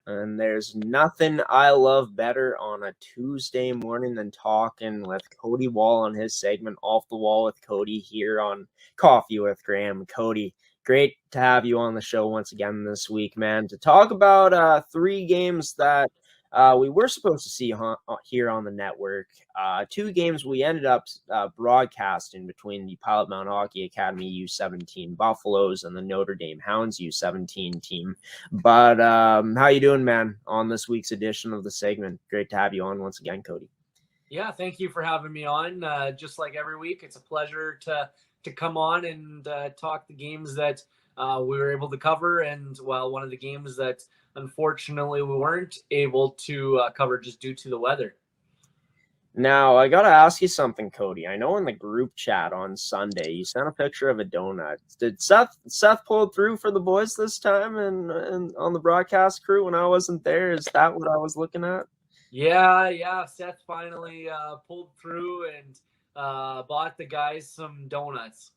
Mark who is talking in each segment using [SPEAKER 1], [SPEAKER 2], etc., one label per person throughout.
[SPEAKER 1] And there's nothing I love better on a Tuesday morning than talking with Cody Wall on his segment Off the Wall with Cody here on Coffee with Graham. Cody, great to have you on the show once again this week, man, to talk about three games that we were supposed to see here on the network. Two games we ended up broadcasting between the Pilot-Mound Hockey-Academy U17 Buffaloes and the Notre Dame Hounds U17 team. But how you doing, man, on this week's edition of the segment? Great to have you on once again, Cody.
[SPEAKER 2] Yeah, thank you for having me on. Just like every week, it's a pleasure to come on and talk the games that we were able to cover. And one of the games that unfortunately we weren't able to cover just due to the weather.
[SPEAKER 1] Now, I got to ask you something, Cody. I know in the group chat on Sunday, you sent a picture of a donut. Did Seth pull through for the boys this time and on the broadcast crew when I wasn't there? Is that what I was looking at?
[SPEAKER 2] Yeah. Seth finally pulled through and bought the guys some donuts.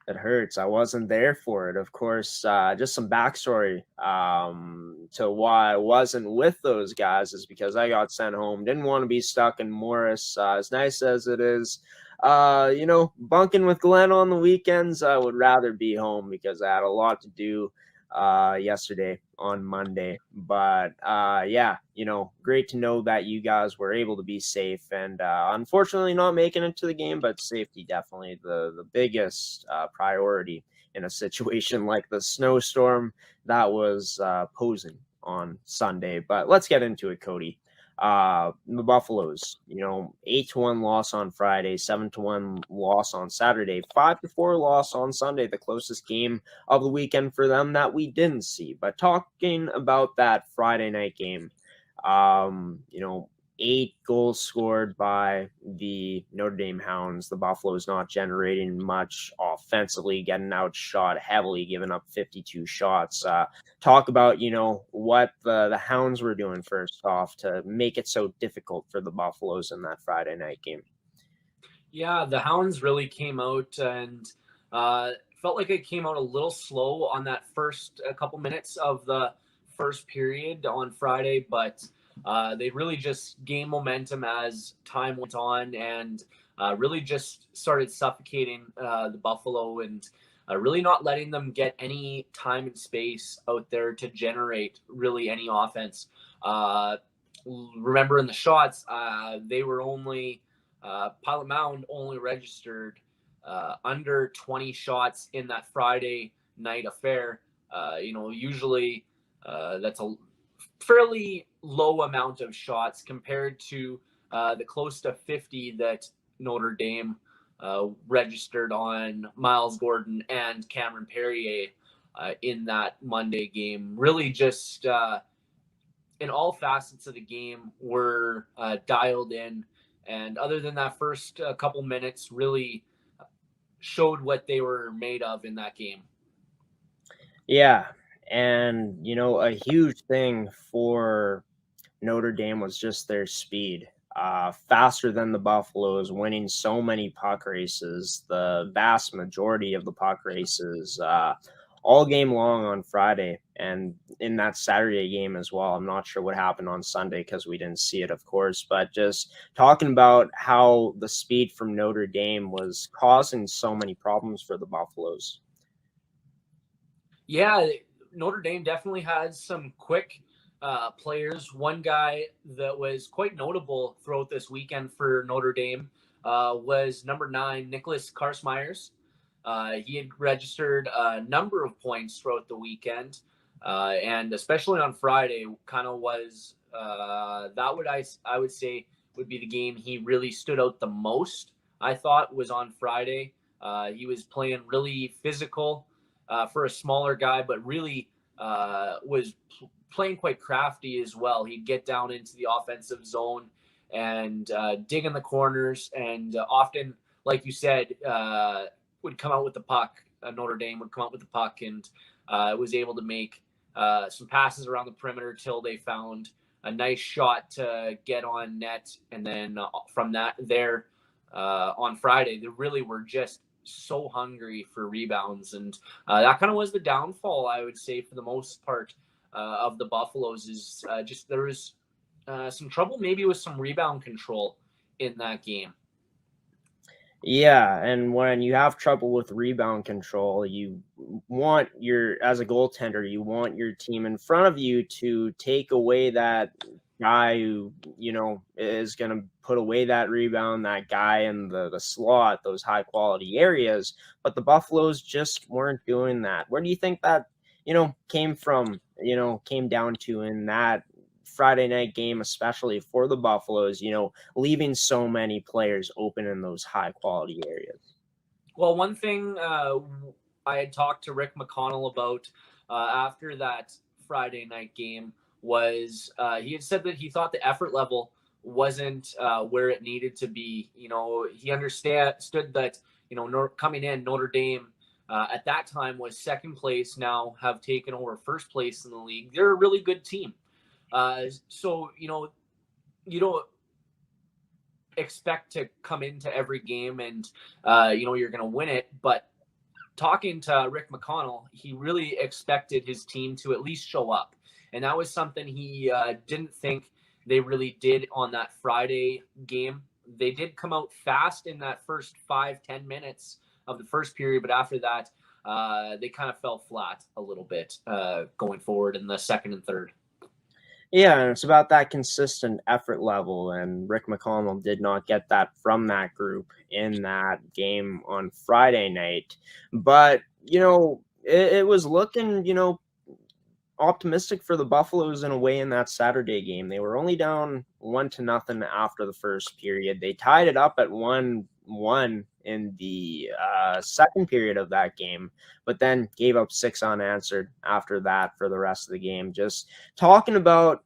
[SPEAKER 1] It hurts. I wasn't there for it. Of course, just some backstory to why I wasn't with those guys is because I got sent home. Didn't want to be stuck in Morris. As nice as it is, bunking with Glenn on the weekends, I would rather be home because I had a lot to do yesterday on Monday. But great to know that you guys were able to be safe and unfortunately not making it to the game, but safety definitely the biggest priority in a situation like the snowstorm that was posing on Sunday. But let's get into it, Cody. The Buffaloes, 8-1 loss on Friday, 7-1 loss on Saturday, 5-4 loss on Sunday, the closest game of the weekend for them that we didn't see. But talking about that Friday night game, 8 goals scored by the Notre Dame Hounds. The Buffaloes not generating much offensively, getting outshot heavily, giving up 52 shots. Talk about, what the Hounds were doing first off to make it so difficult for the Buffaloes in that Friday night game.
[SPEAKER 2] Yeah, the Hounds really came out and felt like it came out a little slow on that first couple minutes of the first period on Friday, but they really just gained momentum as time went on and really just started suffocating the Buffalo and really not letting them get any time and space out there to generate really any offense. Remember in the shots, they were only Pilot-Mound only registered under 20 shots in that Friday night affair. Usually that's a fairly low amount of shots compared to the close to 50 that Notre Dame registered on Miles Gordon and Cameron Perrier in that Monday game. Really just in all facets of the game were dialed in. And other than that first couple minutes, really showed what they were made of in that game.
[SPEAKER 1] Yeah. And, a huge thing for Notre Dame was just their speed. Faster than the Buffaloes, winning so many puck races, the vast majority of the puck races, all game long on Friday and in that Saturday game as well. I'm not sure what happened on Sunday because we didn't see it, of course, but just talking about how the speed from Notre Dame was causing so many problems for the Buffaloes.
[SPEAKER 2] Yeah, Notre Dame definitely had some quick players. One guy that was quite notable throughout this weekend for Notre Dame was number 9, Nicholas Karsmeyers. He had registered a number of points throughout the weekend, and especially on Friday, kind of was I would say would be the game he really stood out the most. I thought was on Friday. He was playing really physical for a smaller guy, but really was playing quite crafty as well. He'd get down into the offensive zone and dig in the corners, and often, like you said, would come out with the puck. Notre Dame would come out with the puck and was able to make some passes around the perimeter till they found a nice shot to get on net. And then from there on Friday, they really were just so hungry for rebounds. And that kind of was the downfall, I would say, for the most part of the Buffaloes is just there was some trouble maybe with some rebound control in that game.
[SPEAKER 1] Yeah, and when you have trouble with rebound control, you want as a goaltender, you want your team in front of you to take away that guy who, is going to put away that rebound, that guy in the slot, those high quality areas. But the Buffaloes just weren't doing that. Where do you think that, came down to in that Friday night game, especially for the Buffaloes, leaving so many players open in those high quality areas?
[SPEAKER 2] Well, one thing I had talked to Rick McConnell about after that Friday night game was he had said that he thought the effort level wasn't where it needed to be. He understood that, coming in, Notre Dame at that time was second place, now have taken over first place in the league. They're a really good team. So, you don't expect to come into every game and, you're going to win it. But talking to Rick McConnell, he really expected his team to at least show up. And that was something he didn't think they really did on that Friday game. They did come out fast in that first 5-10 minutes of the first period, but after that, they kind of fell flat a little bit going forward in the second and third.
[SPEAKER 1] Yeah, and it's about that consistent effort level, and Rick McConnell did not get that from that group in that game on Friday night. But, it was looking, optimistic for the Buffaloes in a way in that Saturday game. They were only down 1-0 after the first period. They tied it up at 1-1 in the second period of that game, but then gave up 6 unanswered after that for the rest of the game. Just talking about,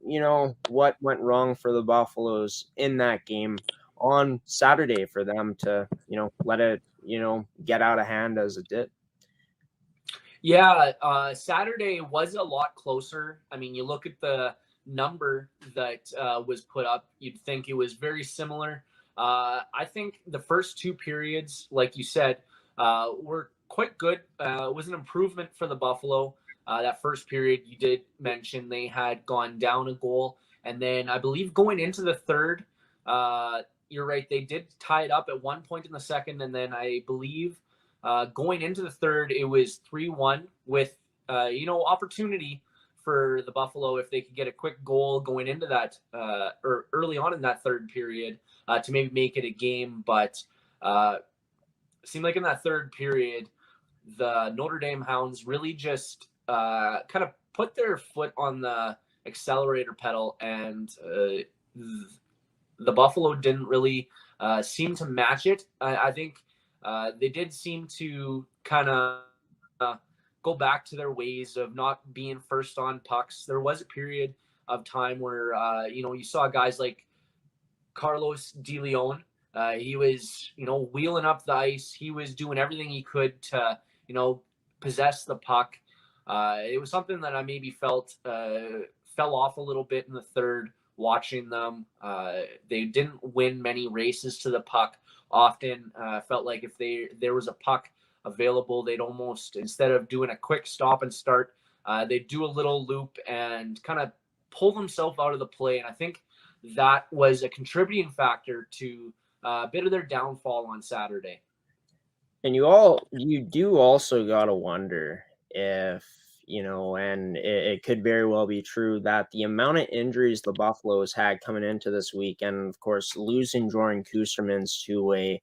[SPEAKER 1] what went wrong for the Buffaloes in that game on Saturday for them to, let it, get out of hand as it did.
[SPEAKER 2] Yeah, Saturday was a lot closer. I mean, you look at the number that was put up, you'd think it was very similar. I think the first two periods, like you said, were quite good. It was an improvement for the Buffalo. That first period, you did mention they had gone down a goal. And then I believe going into the third, you're right, they did tie it up at one point in the second. And then I believe going into the third, it was 3-1 with, opportunity for the Buffalo if they could get a quick goal going into that or early on in that third period to maybe make it a game. But it seemed like in that third period, the Notre Dame Hounds really just kind of put their foot on the accelerator pedal, and the Buffalo didn't really seem to match it. I think they did seem to kind of go back to their ways of not being first on pucks. There was a period of time where, you saw guys like Carlos De Leon. He was, wheeling up the ice. He was doing everything he could to, possess the puck. It was something that I maybe felt fell off a little bit in the third watching them. They didn't win many races to the puck. Often felt like if there was a puck available, they'd almost, instead of doing a quick stop and start, they'd do a little loop and kind of pull themselves out of the play. And I think that was a contributing factor to a bit of their downfall on Saturday.
[SPEAKER 1] And you do also gotta wonder if, and it could very well be true that the amount of injuries the Buffaloes had coming into this week, and of course losing Jordan Kustermans to a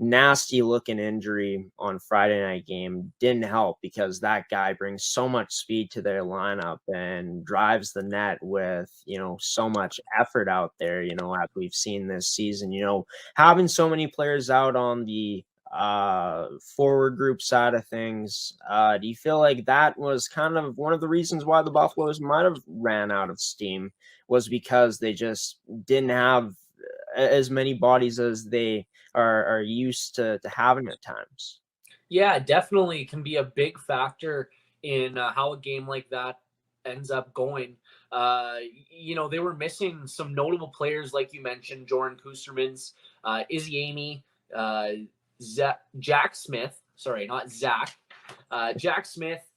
[SPEAKER 1] nasty looking injury on Friday night game didn't help, because that guy brings so much speed to their lineup and drives the net with, so much effort out there, as we've seen this season, having so many players out on the forward group side of things. Do you feel like that was kind of one of the reasons why the Buffaloes might have ran out of steam, was because they just didn't have as many bodies as they are used to having at times?
[SPEAKER 2] Yeah, definitely can be a big factor in how a game like that ends up going. They were missing some notable players, like you mentioned, Jordan Kustermans, Izzy Amy, Jack Smith. Sorry, not Zach. Jack Smith,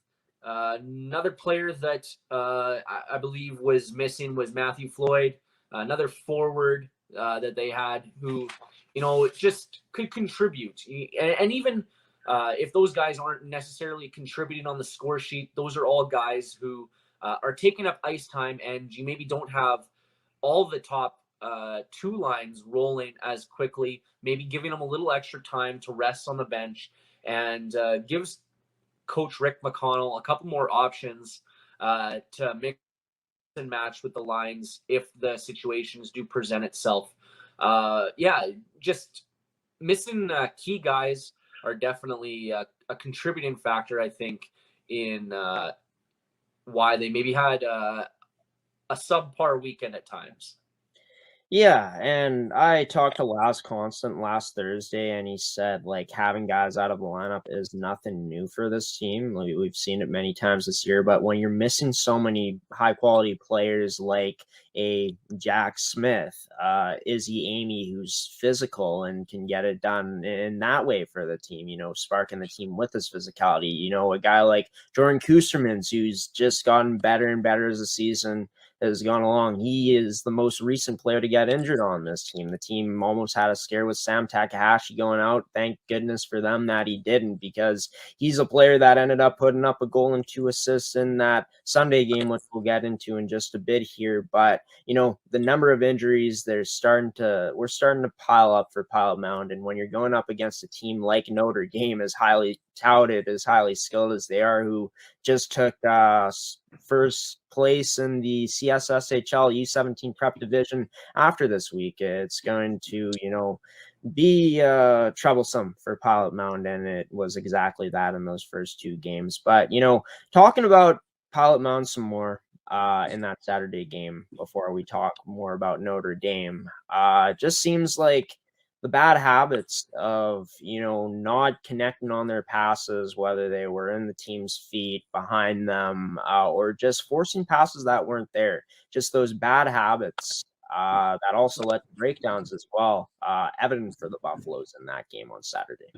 [SPEAKER 2] Another player that I believe was missing was Matthew Floyd, another forward that they had who, just could contribute. And even if those guys aren't necessarily contributing on the score sheet, those are all guys who are taking up ice time, and you maybe don't have all the top two lines rolling as quickly, maybe giving them a little extra time to rest on the bench, and gives Coach Rick McConnell a couple more options to mix and match with the lines if the situations do present itself. Just missing key guys are definitely a contributing factor, I think, in why they maybe had a subpar weekend at times.
[SPEAKER 1] Yeah, and I talked to Last Constant last Thursday, and he said like having guys out of the lineup is nothing new for this team. Like, we've seen it many times this year, but when you're missing so many high quality players like a Jack Smith, Izzy Amy, who's physical and can get it done in that way for the team, sparking the team with his physicality. A guy like Jordan Kustermans, who's just gotten better and better as the season has gone along. He is the most recent player to get injured on this team. The team almost had a scare with Sam Takahashi going out. Thank goodness for them that he didn't, because he's a player that ended up putting up a goal and 2 assists in that Sunday game, which we'll get into in just a bit here. But, the number of injuries, we're starting to pile up for Pilot-Mound. And when you're going up against a team like Notre Dame, as highly touted, as highly skilled as they are, who just took first place in the CSSHL U17 prep division after this week, it's going to, be troublesome for Pilot-Mound, and it was exactly that in those first 2 games. But, talking about Pilot-Mound some more in that Saturday game before we talk more about Notre Dame, just seems like the bad habits of, not connecting on their passes, whether they were in the team's feet, behind them, or just forcing passes that weren't there. Just those bad habits that also led to breakdowns as well, evident for the Buffaloes in that game on Saturday.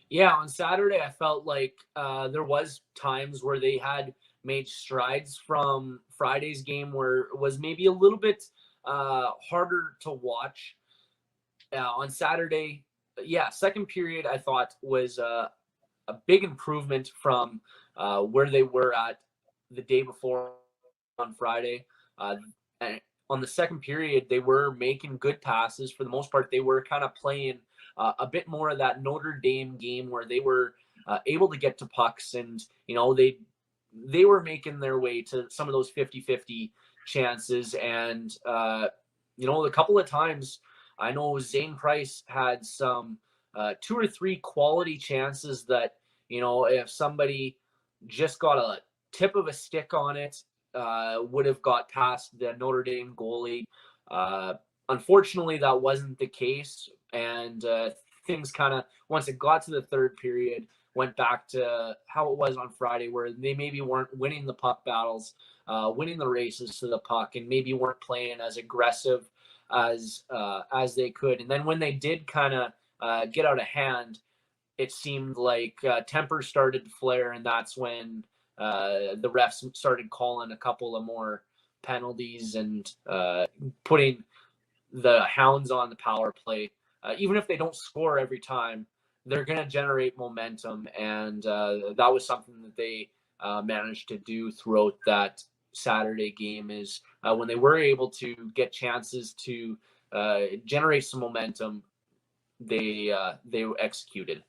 [SPEAKER 2] Yeah, on Saturday, I felt like there was times where they had made strides from Friday's game where it was maybe a little bit harder to watch. On Saturday, second period I thought was a big improvement from where they were at the day before on Friday. And on the second period, they were making good passes. For the most part, they were kind of playing a bit more of that Notre Dame game where they were able to get to pucks, and they were making their way to some of those 50-50 chances. And a couple of times, I know Zane Price had some 2 or 3 quality chances that, if somebody just got a tip of a stick on it, would have got past the Notre Dame goalie. Unfortunately, that wasn't the case. And things kind of, once it got to the third period, went back to how it was on Friday, where they maybe weren't winning the puck battles, winning the races to the puck, and maybe weren't playing as aggressive as they could. And then when they did kind of get out of hand, it seemed like tempers started to flare, and that's when the refs started calling a couple of more penalties and putting the Hounds on the power play. Even if they don't score every time, they're going to generate momentum, and that was something that they managed to do throughout that Saturday game, is when they were able to get chances to generate some momentum, they executed.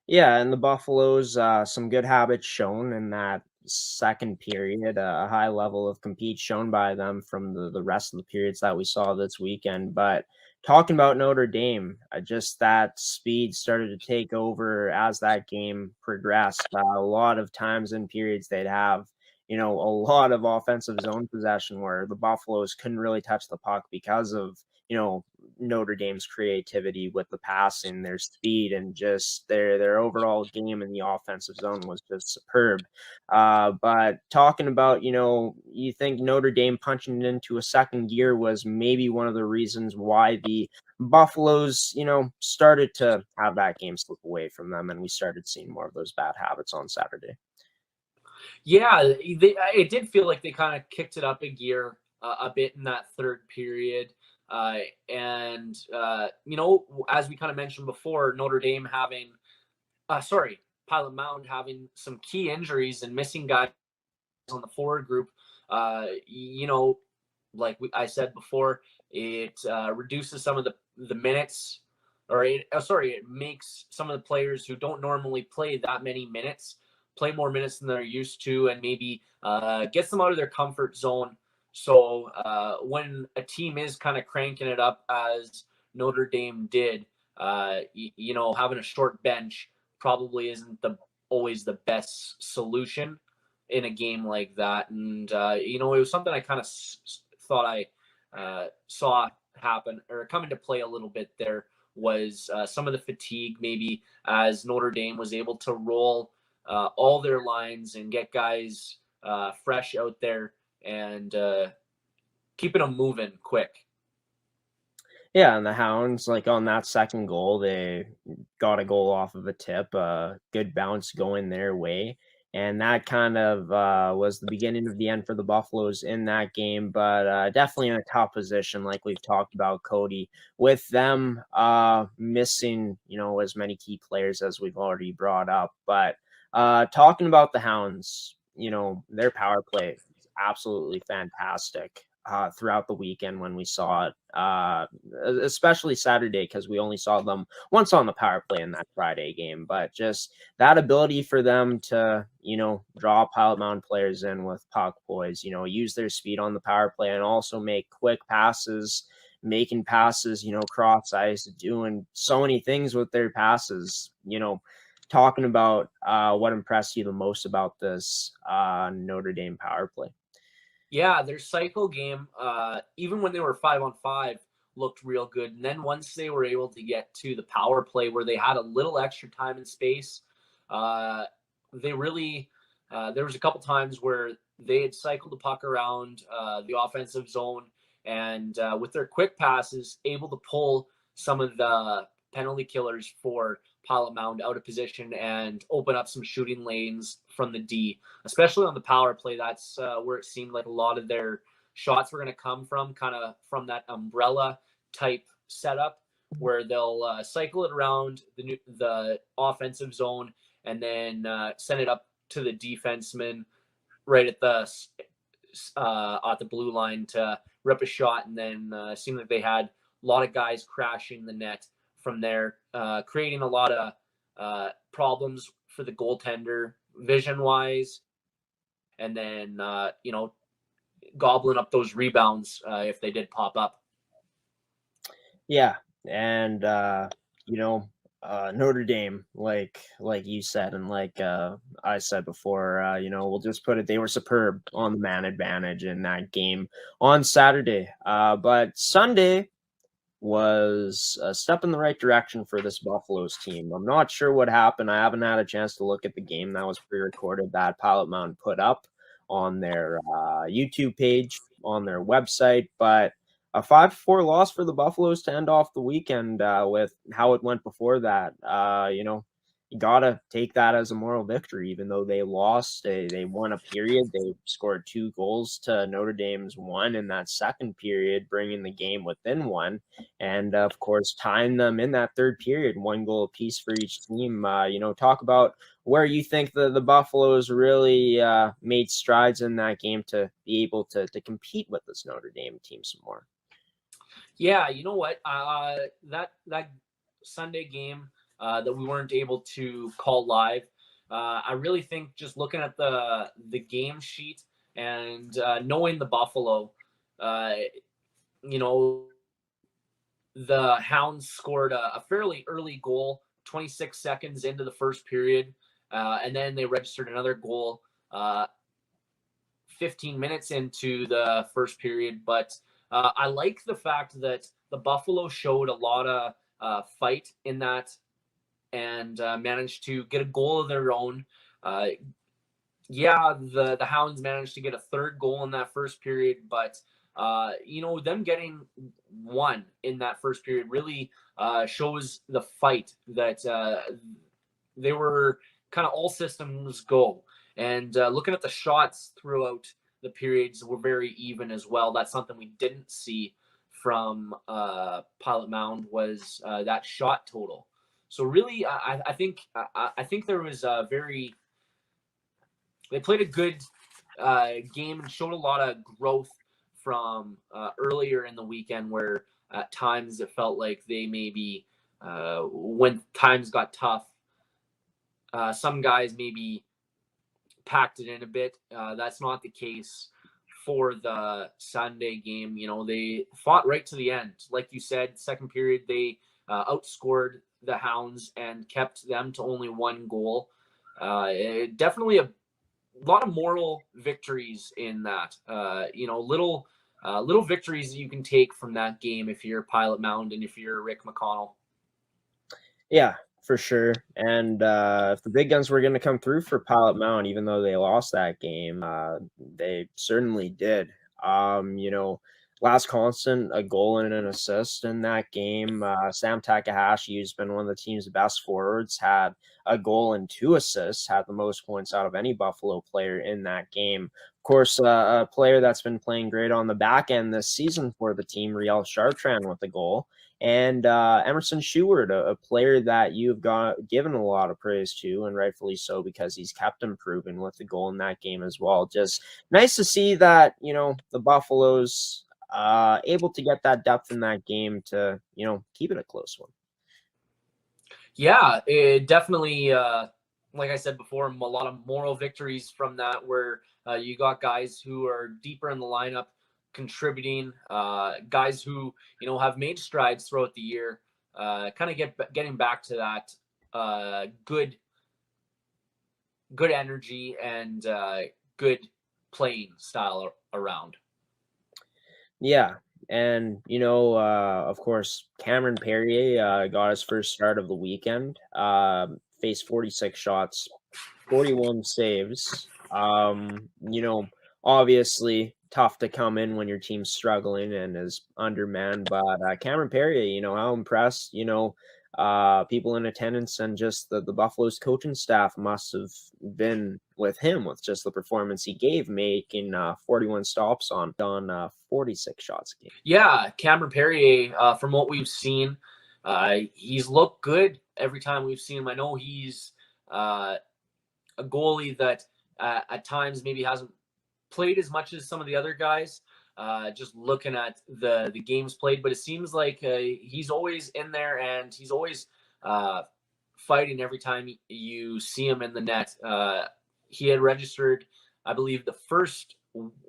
[SPEAKER 1] Yeah, and the Buffaloes, some good habits shown in that second period, a high level of compete shown by them from the rest of the periods that we saw this weekend. But talking about Notre Dame, just that speed started to take over as that game progressed. A lot of times in periods they'd have, a lot of offensive zone possession where the Buffaloes couldn't really touch the puck because of, Notre Dame's creativity with the passing, their speed, and just their overall game in the offensive zone was just superb. But talking about, you think Notre Dame punching it into a second gear was maybe one of the reasons why the Buffaloes, started to have that game slip away from them, and we started seeing more of those bad habits on Saturday.
[SPEAKER 2] Yeah, it did feel like they kind of kicked it up a gear a bit in that third period. And, as we kind of mentioned before, Notre Dame having, sorry, Pilot-Mound having some key injuries and missing guys on the forward group. Uh, you know, I said before, it reduces some of the minutes, or it makes some of the players who don't normally play that many minutes play more minutes than they're used to, and maybe gets them out of their comfort zone. So when a team is kind of cranking it up, as Notre Dame did, having a short bench probably isn't the always the best solution in a game like that. And it was something I kind of thought I saw happen or come into play a little bit there, was some of the fatigue, maybe, as Notre Dame was able to roll all their lines and get guys fresh out there and keeping them moving quick.
[SPEAKER 1] Yeah, and the Hounds, like on that second goal, they got a goal off of a tip, good bounce going their way. And that kind of was the beginning of the end for the Buffaloes in that game, but definitely in a tough position, like we've talked about, Cody, with them missing, as many key players as we've already brought up. But talking about the Hounds, their power play is absolutely fantastic. Throughout the weekend when we saw it, especially Saturday, because we only saw them once on the power play in that Friday game. But just that ability for them to, draw Pilot-Mound players in with puck poise, use their speed on the power play and also make quick passes, making passes, cross ice, doing so many things with their passes, talking about what impressed you the most about this Notre Dame power play.
[SPEAKER 2] Yeah, their cycle game, even when they were 5-on-5, looked real good. And then once they were able to get to the power play where they had a little extra time and space, they really, there was a couple times where they had cycled the puck around the offensive zone, and with their quick passes, able to pull some of the penalty killers for Pilot-Mound out of position and open up some shooting lanes from the D, especially on the power play. That's where it seemed like a lot of their shots were going to come from, kind of from that umbrella type setup where they'll cycle it around the offensive zone and then send it up to the defenseman right at the blue line to rip a shot, and then seemed like they had a lot of guys crashing the net from there, creating a lot of problems for the goaltender vision wise, and then gobbling up those rebounds if they did pop up.
[SPEAKER 1] Yeah, and Notre Dame, like you said, and like I said before, we'll just put it, they were superb on the man advantage in that game on Saturday. But Sunday was a step in the right direction for this Buffaloes team. I'm not sure what happened. I haven't had a chance to look at the game that was pre-recorded that Pilot-Mound put up on their YouTube page, on their website, but a 5-4 loss for the Buffaloes to end off the weekend with how it went before that. You got to take that as a moral victory, even though they lost. They won a period. They scored 2 goals to Notre Dame's 1 in that second period, bringing the game within 1. And, of course, tying them in that third period, 1 goal apiece for each team. Talk about where you think the Buffaloes really made strides in that game to be able to compete with this Notre Dame team some more.
[SPEAKER 2] Yeah, you know what? That Sunday game that we weren't able to call live, I really think just looking at the game sheet and knowing the Buffalo, the Hounds scored a fairly early goal, 26 seconds into the first period, and then they registered another goal 15 minutes into the first period. But I like the fact that the Buffalo showed a lot of fight in that and managed to get a goal of their own. The Hounds managed to get a third goal in that first period, but them getting 1 in that first period really shows the fight that they were kind of all systems go. And looking at the shots throughout the periods were very even as well. That's something we didn't see from Pilot-Mound was that shot total. So really, I think there was a they played a good game and showed a lot of growth from earlier in the weekend, where at times it felt like they maybe when times got tough, some guys maybe packed it in a bit. That's not the case for the Sunday game. You know, they fought right to the end. Like you said, second period, they outscored the Hounds and kept them to only one goal. Definitely a lot of moral victories in that. Little victories you can take from that game if you're Pilot-Mound and if you're Rick McConnell.
[SPEAKER 1] Yeah, for sure. And if the big guns were going to come through for Pilot-Mound, even though they lost that game, they certainly did. Last constant, a goal and an assist in that game. Sam Takahashi, who's been one of the team's best forwards, had a goal and 2 assists, had the most points out of any Buffalo player in that game. Of course, a player that's been playing great on the back end this season for the team, Riel Chartrand, with a goal. And Emerson Sheward, a player that you've given a lot of praise to, and rightfully so, because he's kept improving with the goal in that game as well. Just nice to see that, the Buffaloes able to get that depth in that game to, keep it a close one.
[SPEAKER 2] Yeah, it definitely, like I said before, a lot of moral victories from that, where you got guys who are deeper in the lineup contributing, guys who have made strides throughout the year, kind of getting back to that good energy and good playing style around.
[SPEAKER 1] Yeah, and of course, Cameron Perrier got his first start of the weekend. Faced 46 shots, 41 saves. Obviously tough to come in when your team's struggling and is undermanned. But Cameron Perrier, how impressed, people in attendance and just the Buffalo's coaching staff must have been with him with just the performance he gave, making 41 stops on 46 shots a game.
[SPEAKER 2] Yeah, Cameron Perrier, from what we've seen, he's looked good every time we've seen him. I know he's a goalie that at times maybe hasn't played as much as some of the other guys, just looking at the games played, but it seems like he's always in there and he's always fighting every time you see him in the net. He had registered, I believe, the first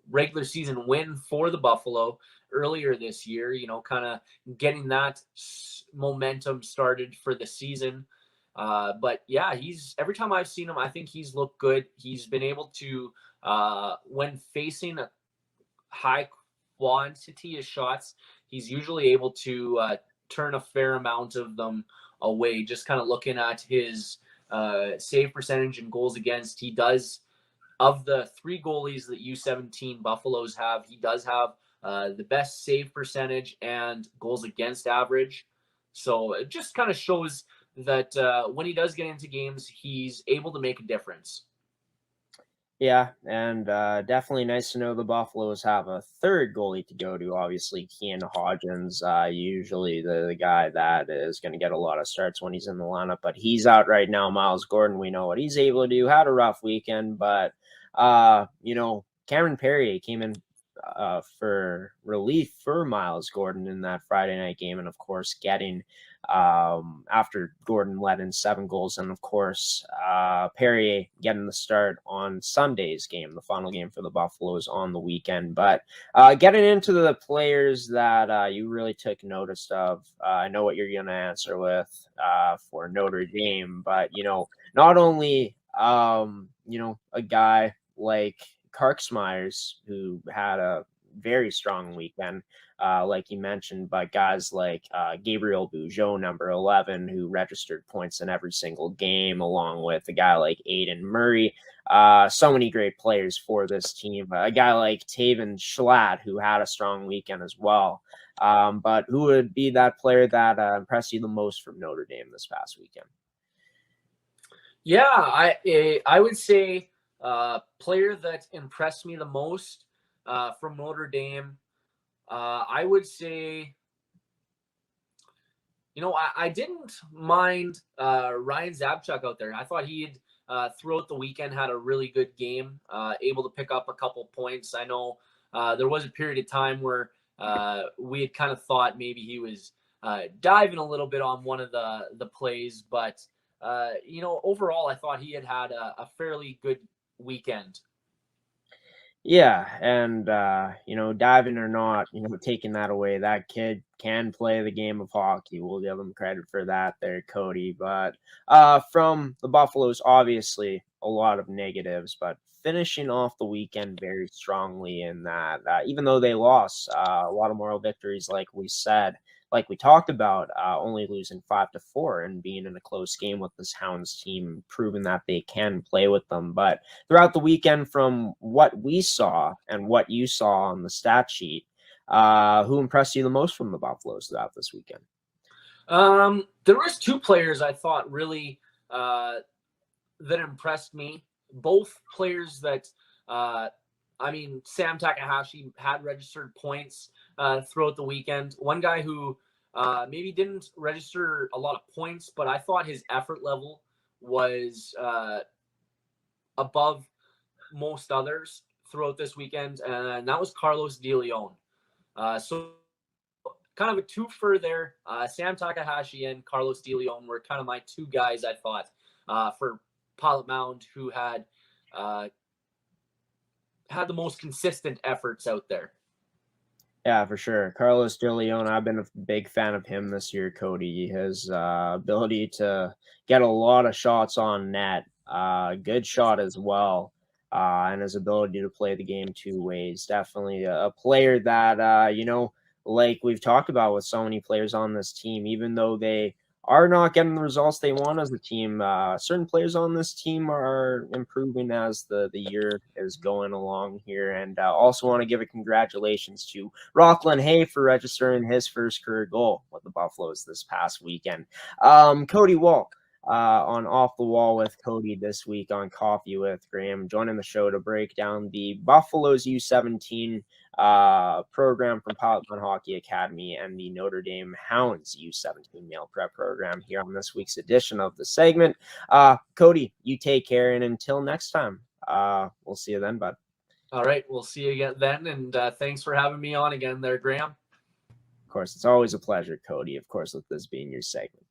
[SPEAKER 2] regular season win for the Buffalo earlier this year, kind of getting that momentum started for the season. But yeah, every time I've seen him, I think he's looked good. He's been able to, when facing a high quantity of shots, he's usually able to turn a fair amount of them away. Just kind of looking at his save percentage and goals against, he does, of the 3 goalies that U17 Buffaloes have, he does have the best save percentage and goals against average. So it just kind of shows that when he does get into games, he's able to make a difference.
[SPEAKER 1] Yeah, and definitely nice to know the Buffaloes have a third goalie to go to. Obviously, Kean Hodgins, usually the guy that is going to get a lot of starts when he's in the lineup, but he's out right now. Miles Gordon, we know what he's able to do. Had a rough weekend, but Cameron Perrier came in for relief for Miles Gordon in that Friday night game, and of course, getting after Gordon let in 7 goals, and of course Perrier getting the start on Sunday's game, the final game for the Buffaloes on the weekend. But getting into the players that you really took notice of, I know what you're going to answer with for Notre Dame, but not only a guy like Karksmeyers, who had a very strong weekend, like you mentioned, but guys like Gabriel Bugeaud, number 11, who registered points in every single game, along with a guy like Aiden Murray. So many great players for this team. A guy like Taven Schlatt, who had a strong weekend as well. But who would be that player that impressed you the most from Notre Dame this past weekend?
[SPEAKER 2] Yeah, I would say Player that impressed me the most from Notre Dame, I would say, I didn't mind Ryan Zabchuk out there. I thought he had throughout the weekend had a really good game, able to pick up a couple points. I know there was a period of time where we had kind of thought maybe he was diving a little bit on one of the plays, but overall, I thought he had a fairly good weekend.
[SPEAKER 1] Yeah, and diving or not, taking that away, that kid can play the game of hockey. We'll give him credit for that there, Cody. But from the Buffaloes, obviously a lot of negatives, but finishing off the weekend very strongly in that, even though they lost a lot of moral victories, like we said, like we talked about, only losing 5-4 and being in a close game with this Hounds team, proving that they can play with them. But throughout the weekend, from what we saw and what you saw on the stat sheet, who impressed you the most from the Buffaloes throughout this weekend?
[SPEAKER 2] There was two players I thought really that impressed me. Both players that, Sam Takahashi had registered points throughout the weekend. One guy who maybe didn't register a lot of points, but I thought his effort level was above most others throughout this weekend, and that was Carlos De Leon. So kind of a twofer there. Sam Takahashi and Carlos De Leon were kind of my two guys I thought for Pilot-Mound who had the most consistent efforts out there.
[SPEAKER 1] Yeah, for sure. Carlos De Leon, I've been a big fan of him this year, Cody. His ability to get a lot of shots on net, good shot as well, and his ability to play the game two ways. Definitely a player that, like we've talked about with so many players on this team, even though they are not getting the results they want as a team, certain players on this team are improving as the year is going along here. And also want to give a congratulations to Rockland Hay for registering his first career goal with the Buffaloes this past weekend. Cody Wall on Off the Wall with Cody this week on Coffee with Graham, joining the show to break down the Buffaloes U17 program from Pilot-Mound Hockey-Academy and the Notre Dame Hounds U17 male prep program here on this week's edition of the segment. Cody, you take care, and until next time, we'll see you then, bud.
[SPEAKER 2] All right, we'll see you again then, and thanks for having me on again there, Graham.
[SPEAKER 1] Of course, it's always a pleasure, Cody, of course, with this being your segment.